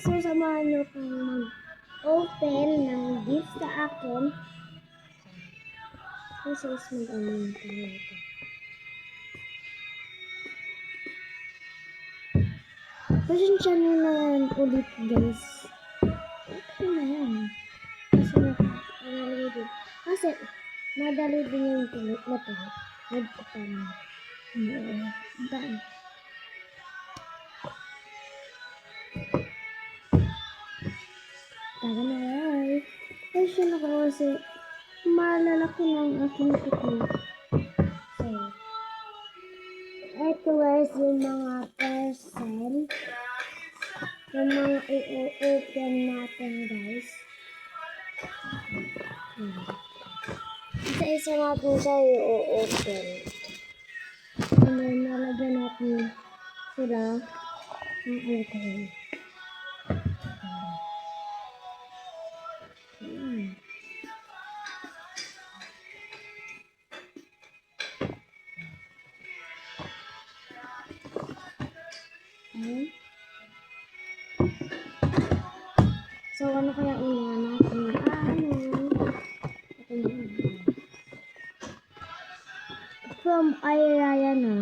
So, samahan nyo kang mag-open ng gift sa akin. Kasi is mag-ano yung pangalan ito. Pasensya nyo na yan ulit, guys. Okay na yan. Kasi madali din yung tulit na to. Nagpapang. Daan. Tara na ay. Pasensya na ko kasi maalala ko ng aking kuko. So, ito guys yung mga percent. Yung mga i-open natin guys. Isa-isa natin siya i-open. And then nalagyan natin sila ng alcohol. So, ano kaya una natin? From Ira yan ha.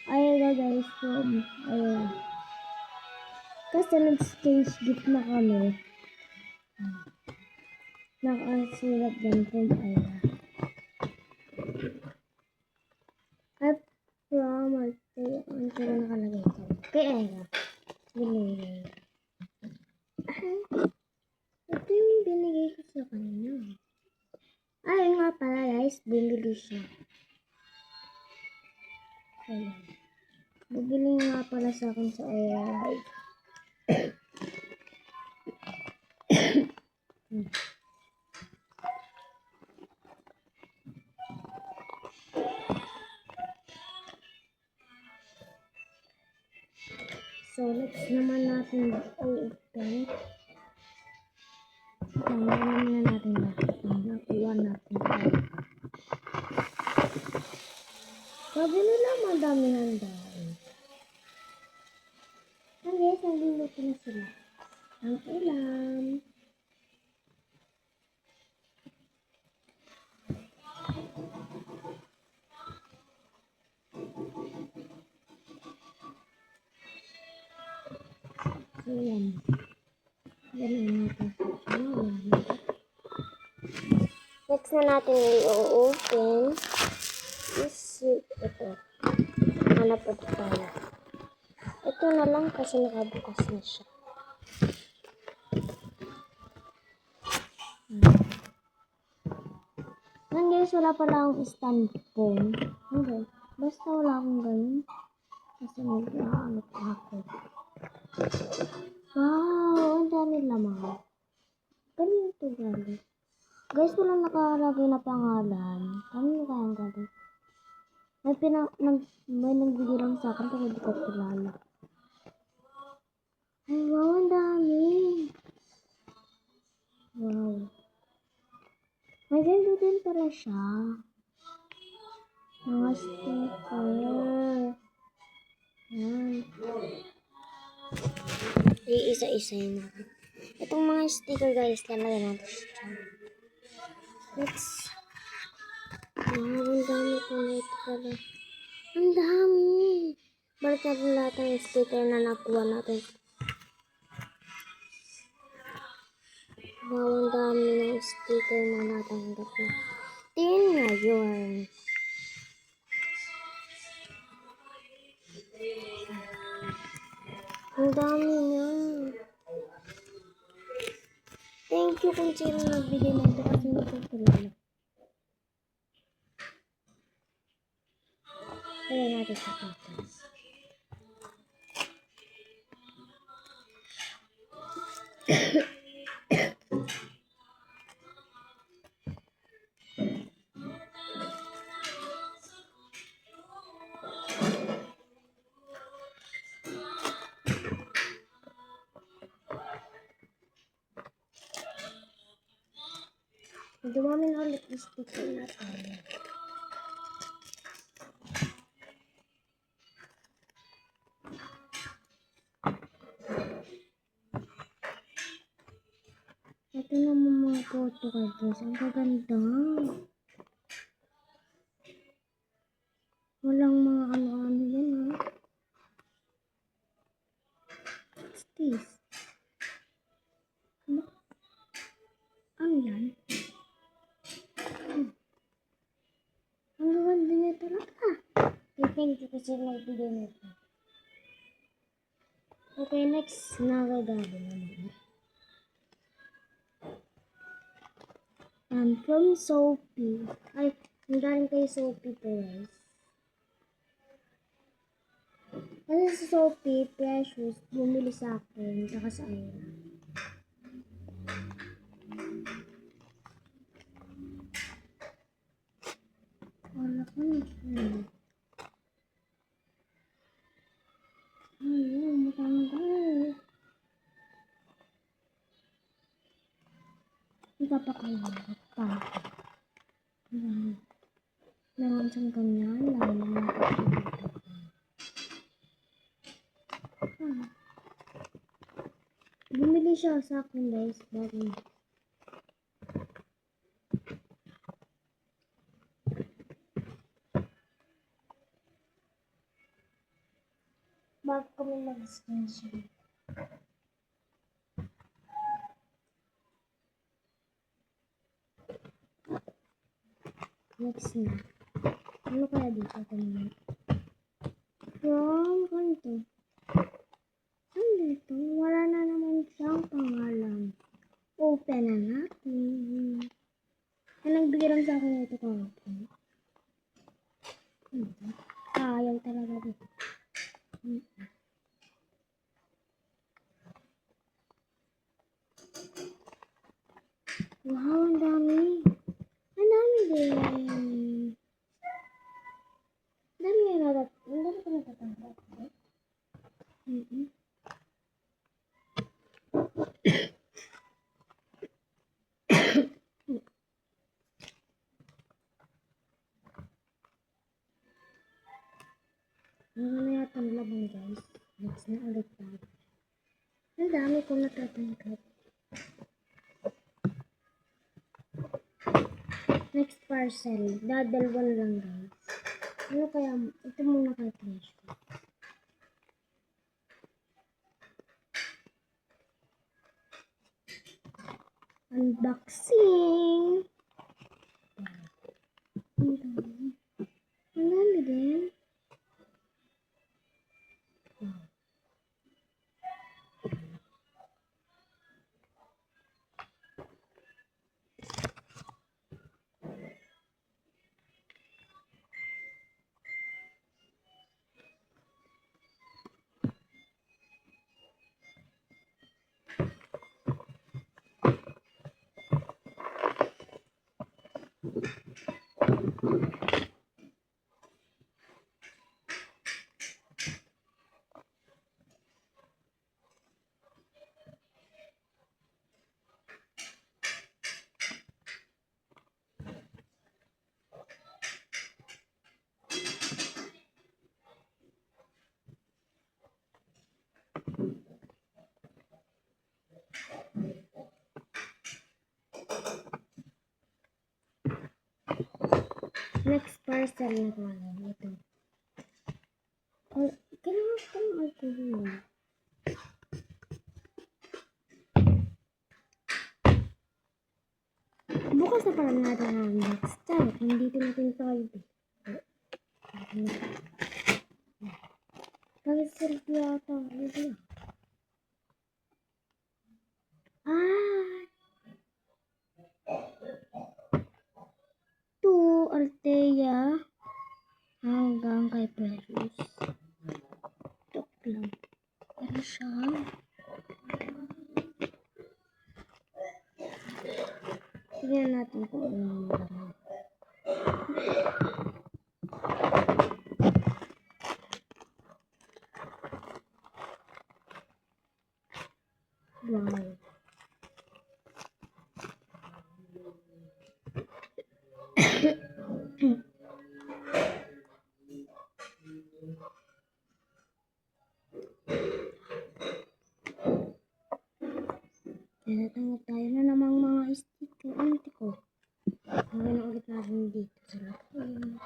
Ira guys, from Ira. Kasi nag-exchange gift na kami. Nakasulat din from Ira. At from Ira. Ano ko nakalagay ko? Kay Ira. Binigay. Ito yung binigay ko sa kanina. Ay nga pala guys, bumili siya. Ayan. Bumili nga pala sa akin sa Ira. So, next naman natin open. Tamarin na natin lahat. Nakuha natin. Sabi nila madami ng dahil. Ang guys, naluluto na sila. Ang ulam. So, yan. Ganun natin sa next na natin i-open is ito. Hanap ito tayo. Ito na lang kasi nakabukas na siya. Yan guys, wala pala akong stand phone. Okay. Basta wala akong ganun. Kasi mag-aanot ako. Wow, ang dami laman. Ganun ito galing. Guys, wala nakalagay na pangalan. Ano kaya ang galing? May nagbigay lang sa akin pero hindi ko kilala. Ay, wow, ang dami. Wow. May ganda din pala siya. Mga sticker. Yan. Iisa-isa yun natin. Itong mga sticker guys, lalagyan natin siya. Let's. Wow, ang dami pala ito pala. Ang dami. Balik natin lahat ng sticker na nakuha natin. Wow, ang dami ng sticker na natanggap na. Tingin nga yun. Ang dami niya. Thank you kung sino nagbigay na ito kasi hindi ko kilala. Kaya natin sa pagkas. Dumami na ulit yung sticker natin. Ito naman mga photo guys. Ang gaganda. Walang mga ano-ano yan ha. What's this? Ano yan? Ang gaganda niya talaga. Thank you kasi nagbigay nito. Okay, next. Nagagado naman. From Sophie. Ay, galing kay Sophie Perez. Kasi si Sophie Precious bumili sa akin. Saka sa Ira. Wala ko na. Ayun, matanggal. Ipapakain pa. Meron siyang ganyan. Lalo na bumili siya sa akin guys. Bago kami mag-screenshot. Next na. Ano kaya dito? From kanto. Ano dito? Wala na naman siyang pangalan. Open na natin. Nagbigay lang sa akin ito kahapon. Ayaw talaga dito. Wow, ang dami. Ang dami din. Ang dami nga natin. Ang dami ko natatanggap. Ano na yata nalaban guys. Next na ulit tayo. Ang dami ko natatanggap. Next parcel. Dadalwan lang guys. Ano kaya? Ito muna kay Precious. Unboxing! Ang dami din. Next parcel na naman. Ito. Kailangan ko mag-alcohol. Bukas na pala natin ang next time. Nandito natin tayo. Pag-serve yata. Althea hanggang kay Precious. Tok lang. Pero siya. Tignan natin kung ano naman. Wow. Natatanggap tayo na namang mga sticker. Unti ko. Gawin na ulit natin dito sa loob.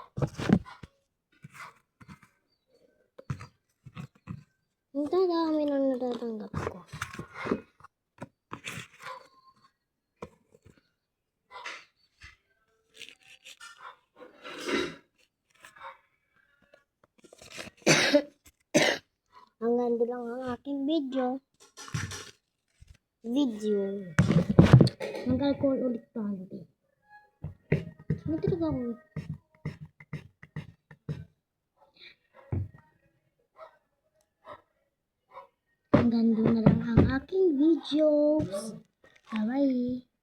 Ang dami lang natatanggap ko. Hanggang doon lang ang aking video. Mag-alcohol ulit tayo. May talaga ako. Hanggang doon na lang ang aking videos. Bye-bye.